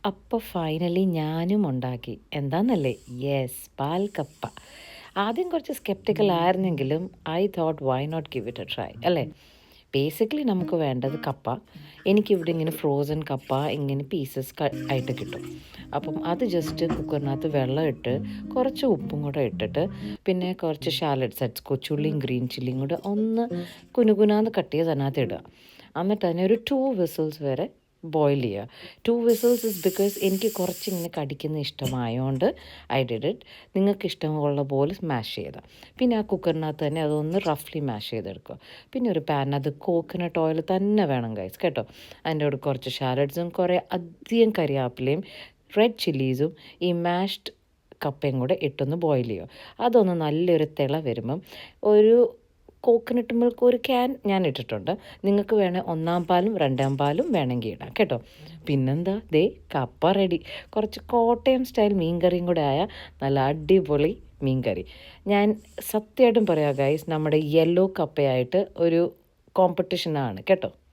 അപ്പോൾ ഫൈനലി ഞാനും ഉണ്ടാക്കി. എന്താന്നല്ലേ? യെസ്, പാൽ കപ്പ. ആദ്യം കുറച്ച് സ്കെപ്റ്റിക്കൽ ആയിരുന്നെങ്കിലും I thought why not give it a try അല്ലേ? ബേസിക്കലി നമുക്ക് വേണ്ടത് കപ്പ. എനിക്കിവിടെ ഇങ്ങനെ ഫ്രോസൺ കപ്പ ഇങ്ങനെ പീസസ് ആയിട്ട് കിട്ടും. അപ്പം അത് ജസ്റ്റ് കുക്കറിനകത്ത് വെള്ളം ഇട്ട് കുറച്ച് ഉപ്പും കൂടെ ഇട്ടിട്ട് പിന്നെ കുറച്ച് ഷാലഡ് സെറ്റ്സ് കൊച്ചുള്ളിയും ഗ്രീൻ ചില്ലിയും കൂടെ ഒന്ന് കുനുകുനാന്ന് കട്ട് ചെയ്ത് അതിനകത്ത് ഇടുക. എന്നിട്ട് തന്നെ ഒരു 2 വിസിൽസ് വരെ ബോയിൽ ചെയ്യുക. 2 വിസിൽസ് ഇസ് ബിക്കോസ് എനിക്ക് കുറച്ചിങ്ങനെ കടിക്കുന്ന ഇഷ്ടമായതുകൊണ്ട് ഐ ഡിഡ് ഇറ്റ്. നിങ്ങൾക്ക് ഇഷ്ടമുള്ള പോലെ സ്മാഷ് ചെയ്താൽ പിന്നെ ആ കുക്കറിനകത്ത് തന്നെ അതൊന്ന് റഫ്ലി മാഷ് ചെയ്തെടുക്കുക. പിന്നെ ഒരു പാനിനകത്ത് കോക്കനട്ട് ഓയിൽ തന്നെ വേണം ഗൈസ് കേട്ടോ. അതിൻ്റെ കൂടെ കുറച്ച് ഷാലഡ്സും കുറേ അധികം കരിയാപ്പിലയും റെഡ് ചില്ലീസും ഈ മാഷ്ഡ് കപ്പയും കൂടെ ഇട്ടൊന്ന് ബോയിൽ ചെയ്യുക. അതൊന്ന് നല്ലൊരു തിള വരുമ്പം ഒരു കോക്കനട്ട് മിൽക്ക് ഒരു ക്യാൻ ഞാൻ ഇട്ടിട്ടുണ്ട്. നിങ്ങൾക്ക് വേണേൽ 1-ാം പാലും 2-ാം പാലും വേണമെങ്കിൽ ഇടാം കേട്ടോ. പിന്നെന്താ, ദേ കപ്പ റെഡി. കുറച്ച് കോട്ടയം സ്റ്റൈൽ മീൻകറിയും കൂടെ ആയ നല്ല അടിപൊളി മീൻകറി. ഞാൻ സത്യമായിട്ടും പറയാം ഗൈസ്, നമ്മുടെ യെല്ലോ കപ്പയായിട്ട് ഒരു കോമ്പറ്റീഷനാണ് കേട്ടോ.